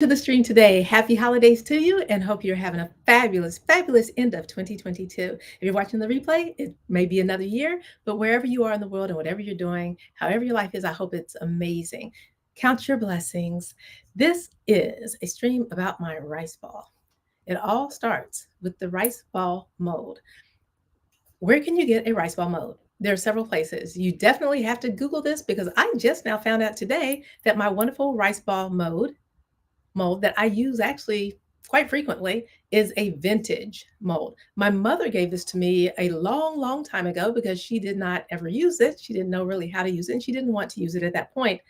To the stream today. Happy holidays to you and hope you're having a fabulous, fabulous end of 2022. If you're watching the replay, it may be another year, but wherever you are in the world and whatever you're doing, however your life is, I hope it's amazing. Count your blessings. This is a stream about my rice ball. It all starts with the rice ball mold. Where can you get a rice ball mold? There are several places. You definitely have to Google this because I just now found out today that my wonderful rice ball mold that I use actually quite frequently is a vintage mold. My mother gave this to me a long, long time ago because she did not ever use it. She didn't know really how to use it, and she didn't want to use it at that point.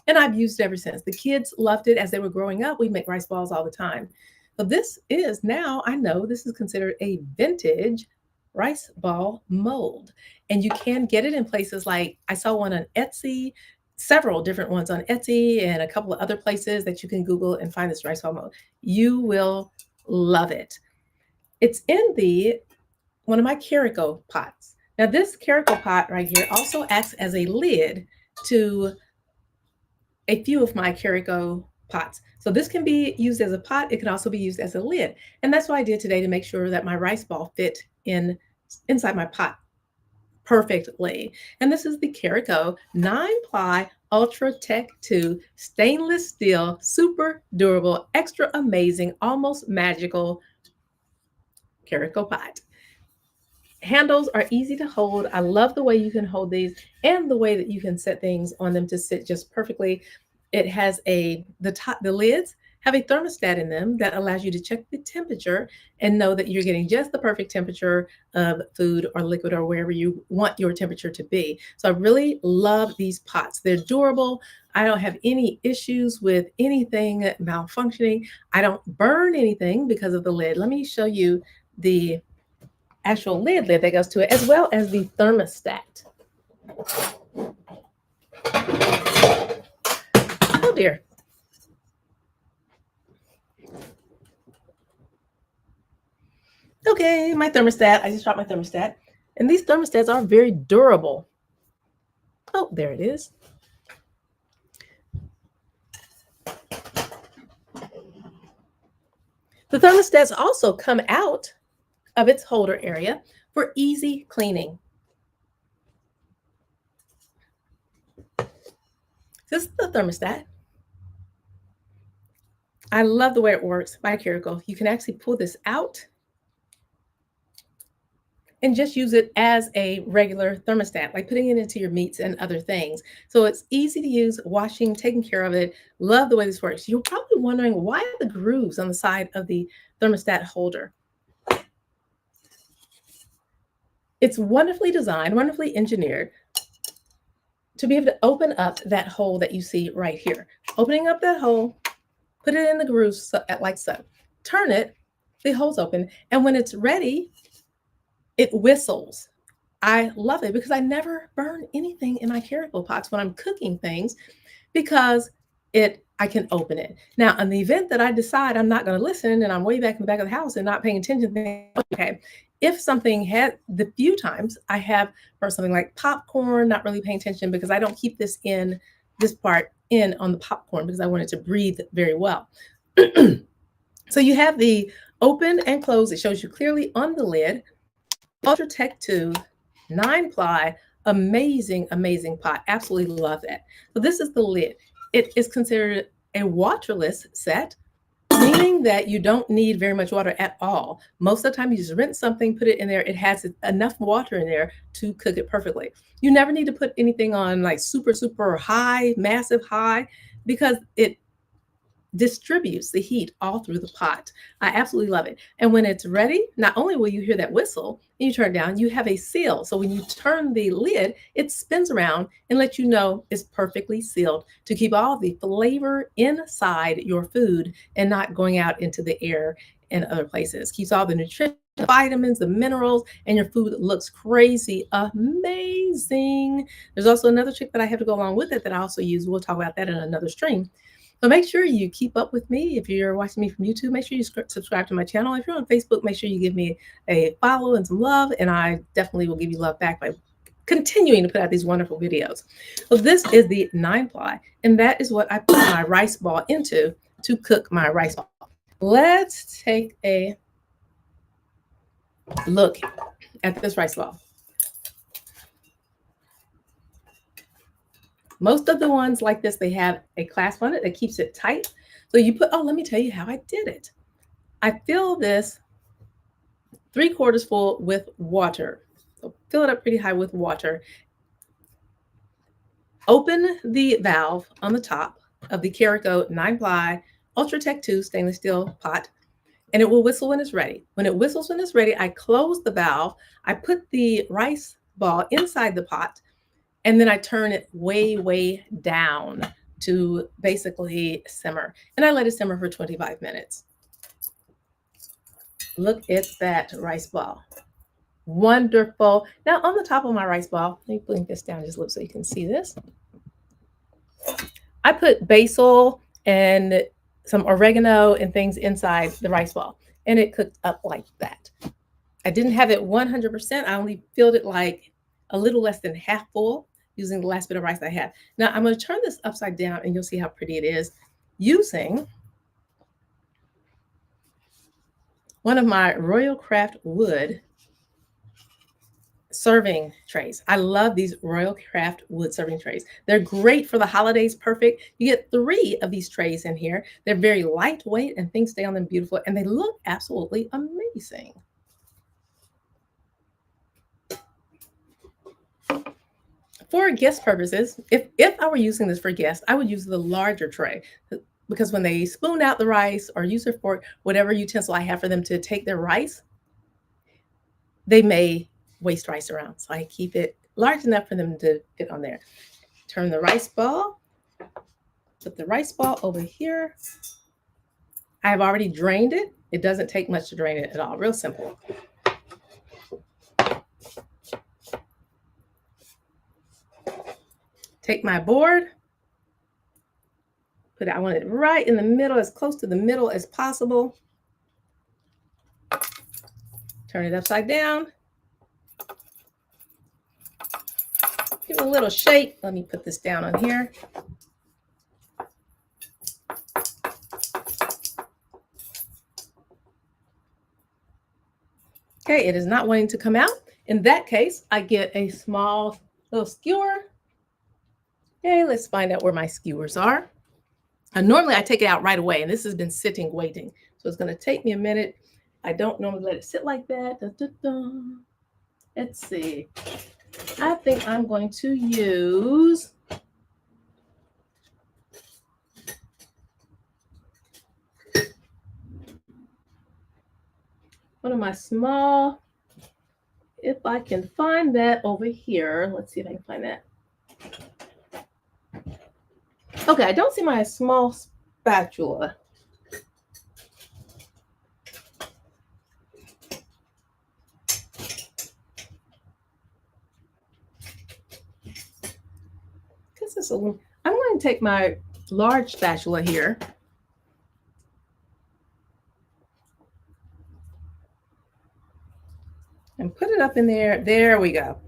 And I've used it ever since. The kids loved it as they were growing up. We make rice balls all the time. So this is now, I know this is considered a vintage rice ball mold. And you can get it in places like I saw one on Etsy, several different ones on Etsy, and a couple of other places that you can Google and find this rice ball mold. You will love it. It's in the one of my Carico pots. Now this Carico pot right here also acts as a lid to a few of my Carico pots. So this can be used as a pot. It can also be used as a lid. And that's what I did today to make sure that my rice ball fit inside my pot perfectly. And this is the Carico 9-ply Ultra Tech 2 stainless steel, super durable, extra amazing, almost magical Carico pot. Handles are easy to hold. I love the way you can hold these and the way that you can set things on them to sit just perfectly. It has the lids have a thermostat in them that allows you to check the temperature and know that you're getting just the perfect temperature of food or liquid or wherever you want your temperature to be. So I really love these pots. They're durable. I don't have any issues with anything malfunctioning. I don't burn anything because of the lid. Let me show you the actual lid that goes to it, as well as the thermostat. Oh dear. Okay, my thermostat. I just dropped my thermostat. And these thermostats are very durable. Oh, there it is. The thermostats also come out of its holder area for easy cleaning. This is the thermostat. I love the way it works by Carico. You can actually pull this out and just use it as a regular thermostat, like putting it into your meats and other things. So it's easy to use, washing, taking care of it. Love the way this works. You're probably wondering why are the grooves on the side of the thermostat holder? It's wonderfully designed, wonderfully engineered to be able to open up that hole that you see right here. Opening up that hole, put it in the grooves like so. Turn it, the hole's open, and when it's ready, it whistles. I love it because I never burn anything in my Carico pots when I'm cooking things because I can open it. Now, in the event that I decide I'm not going to listen and I'm way back in the back of the house and not paying attention, okay. If something had the few times I have for something like popcorn, not really paying attention because I don't keep this part in on the popcorn because I want it to breathe very well. So you have the open and close. It shows you clearly on the lid. Ultra Tech 2, 9-ply, amazing, amazing pot. Absolutely love that. So this is the lid. It is considered a waterless set, meaning that you don't need very much water at all. Most of the time you just rinse something, put it in there. It has enough water in there to cook it perfectly. You never need to put anything on like super, super high, massive high, because it distributes the heat all through the pot. I absolutely love it. And when it's ready, not only will you hear that whistle and you turn it down, you have a seal. So when you turn the lid, it spins around and lets you know it's perfectly sealed to keep all the flavor inside your food and not going out into the air and other places. Keeps all the nutrition, the vitamins, the minerals, and your food looks crazy amazing. There's also another trick that I have to go along with it that I also use. We'll talk about that in another stream. So make sure you keep up with me. If you're watching me from YouTube, make sure you subscribe to my channel. If you're on Facebook, make sure you give me a follow and some love, and I definitely will give you love back by continuing to put out these wonderful videos. So this is the 9-ply, and that is what I put my rice ball into to cook my rice ball. Let's take a look at this rice ball. Most of the ones like this, they have a clasp on it that keeps it tight. So you put, oh, let me tell you how I did it. I fill this 3/4 full with water. So fill it up pretty high with water. Open the valve on the top of the Caraco 9-ply Ultratech 2 stainless steel pot, and it will whistle when it's ready. When it whistles when it's ready, I close the valve. I put the rice ball inside the pot, and then I turn it way, way down to basically simmer. And I let it simmer for 25 minutes. Look at that rice ball. Wonderful. Now on the top of my rice ball, let me blink this down just a little so you can see this. I put basil and some oregano and things inside the rice ball, and it cooked up like that. I didn't have it 100%. I only filled it like a little less than half full using the last bit of rice I had. Now I'm going to turn this upside down and you'll see how pretty it is using one of my Royal Craft wood serving trays. I love these Royal Craft wood serving trays. They're great for the holidays, perfect. You get 3 of these trays in here. They're very lightweight and things stay on them beautiful, and they look absolutely amazing. For guest purposes, if I were using this for guests, I would use the larger tray because when they spoon out the rice or use their fork, whatever utensil I have for them to take their rice, they may waste rice around. So I keep it large enough for them to fit on there. Turn the rice ball, put the rice ball over here. I have already drained it. It doesn't take much to drain it at all. Real simple. Take my board, I want it right in the middle, as close to the middle as possible. Turn it upside down. Give it a little shake. Let me put this down on here. Okay, it is not wanting to come out. In that case, I get a small little skewer. Okay, let's find out where my skewers are. And normally I take it out right away, and this has been sitting waiting. So it's going to take me a minute. I don't normally let it sit like that. Da, da, da. Let's see. I think I'm going to use one of my small, if I can find that over here. Let's see if I can find that. Okay, I don't see my small spatula. I'm going to take my large spatula here. And put it up in there. There we go.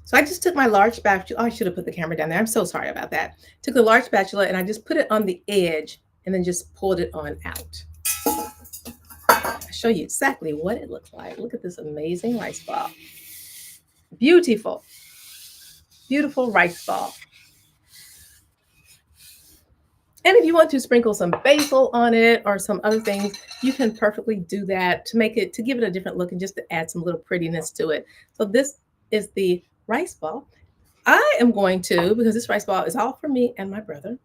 So I just took my large spatula. Oh, I should have put the camera down there. I'm so sorry about that. Took the large spatula and I just put it on the edge and then just pulled it on out. I'll show you exactly what it looks like. Look at this amazing rice ball. Beautiful. Beautiful rice ball. And if you want to sprinkle some basil on it or some other things, you can perfectly do that to make it, to give it a different look and just to add some little prettiness to it. So this is the rice ball. I am going to, because this rice ball is all for me and my brother,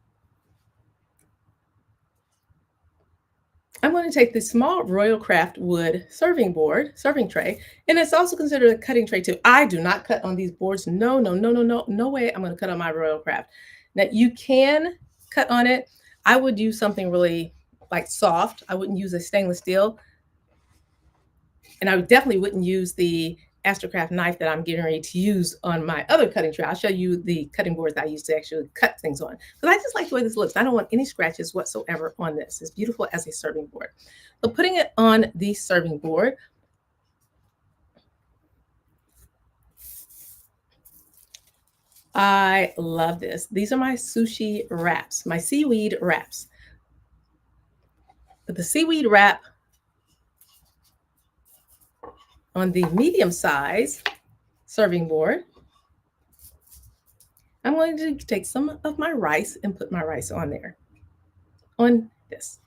I'm going to take this small Royal Craft wood serving board, serving tray, and it's also considered a cutting tray too. I do not cut on these boards. No, no, no, no, no, no way I'm going to cut on my Royal Craft. Now you can cut on it. I would use something really like soft. I wouldn't use a stainless steel. And I definitely wouldn't use the Astrocraft knife that I'm getting ready to use on my other cutting tray. I'll show you the cutting boards that I use to actually cut things on. Because I just like the way this looks. I don't want any scratches whatsoever on this. It's beautiful as a serving board. So putting it on the serving board, I love this. These are my sushi wraps, my seaweed wraps. With the seaweed wrap on the medium size serving board, I'm going to take some of my rice and put my rice on there, on this.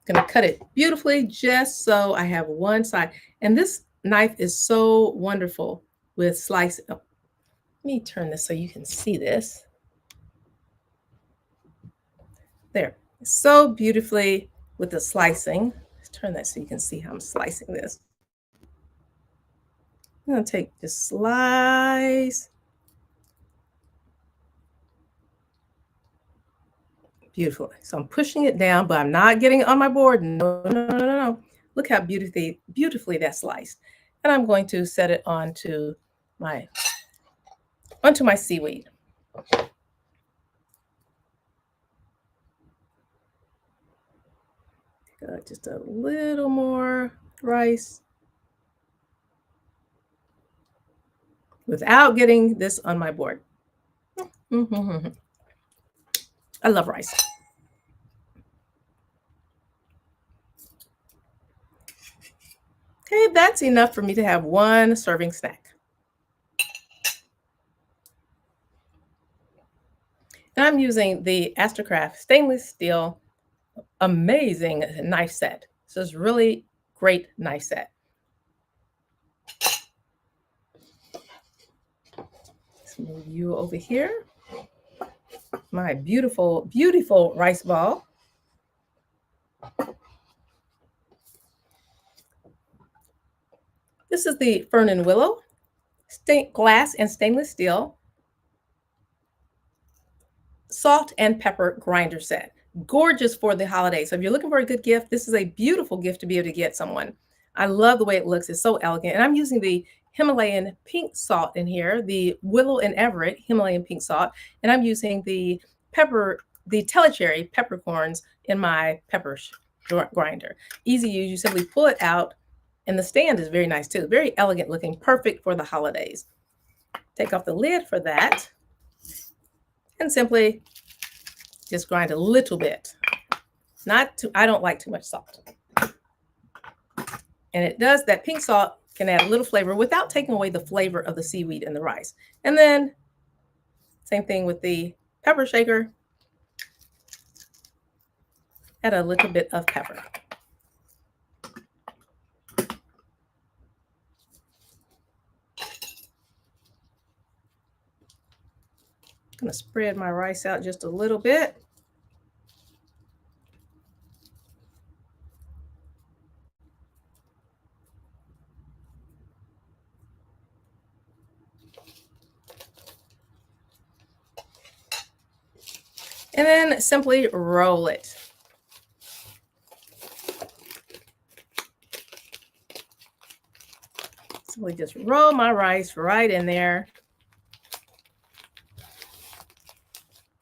Going to cut it beautifully just so I have one side. And this knife is so wonderful with slicing. Oh, let me turn this so you can see this. There, so beautifully with the slicing. Let's turn that so you can see how I'm slicing this. I'm going to take this slice. Beautiful. So I'm pushing it down, but I'm not getting it on my board. No, no, no, no, no. Look how beautifully that's sliced. And I'm going to set it onto my seaweed. Just a little more rice without getting this on my board. I love rice. Okay, that's enough for me to have one serving snack. And I'm using the Astrocraft stainless steel amazing knife set. So it's really great knife set. Let's move you over here. My beautiful, beautiful rice ball. This is the Fern and Willow glass and stainless steel salt and pepper grinder set. Gorgeous for the holidays. So if you're looking for a good gift, this is a beautiful gift to be able to get someone. I love the way it looks. It's so elegant. And I'm using the Himalayan pink salt in here, the Willow and Everett Himalayan pink salt. And I'm using the Telecherry peppercorns in my pepper grinder. Easy use. You simply pull it out, and the stand is very nice too. Very elegant looking, perfect for the holidays. Take off the lid for that. And simply just grind a little bit. I don't like too much salt. And it does, that pink salt can add a little flavor without taking away the flavor of the seaweed and the rice. And then same thing with the pepper shaker. Add a little bit of pepper. I'm going to spread my rice out just a little bit. And then simply roll it. Simply just roll my rice right in there.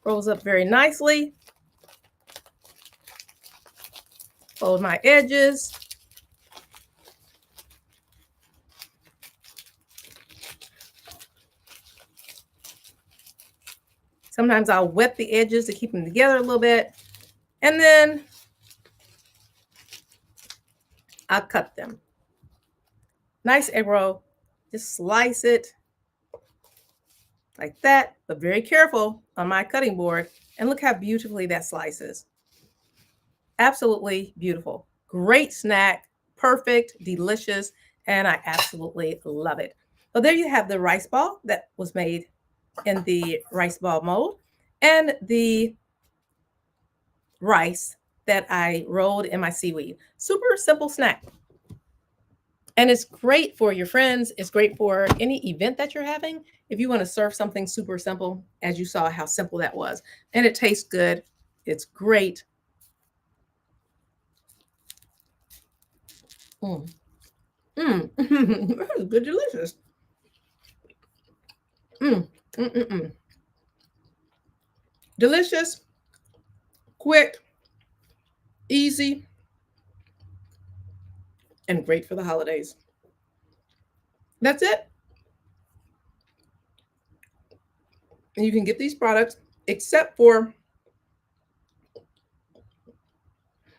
Rolls up very nicely. Fold my edges. Sometimes I'll wet the edges to keep them together a little bit. And then I'll cut them. Nice egg roll. Just slice it like that, but very careful on my cutting board. And look how beautifully that slices. Absolutely beautiful. Great snack, perfect, delicious, and I absolutely love it. So there you have the rice ball that was made in the rice ball mold and the rice that I rolled in my seaweed. Super simple snack. And it's great for your friends. It's great for any event that you're having. If you want to serve something super simple, as you saw how simple that was, and it tastes good. It's great. Good, delicious. Delicious, quick, easy, and great for the holidays. That's it. And you can get these products except for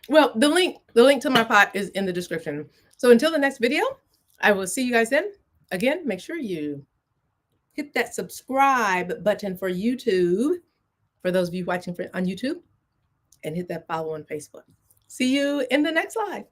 Well, the link to my pot is in the description. So until the next video, I will see you guys then. Again, make sure you hit that subscribe button for YouTube, for those of you watching on YouTube, and hit that follow on Facebook. See you in the next live.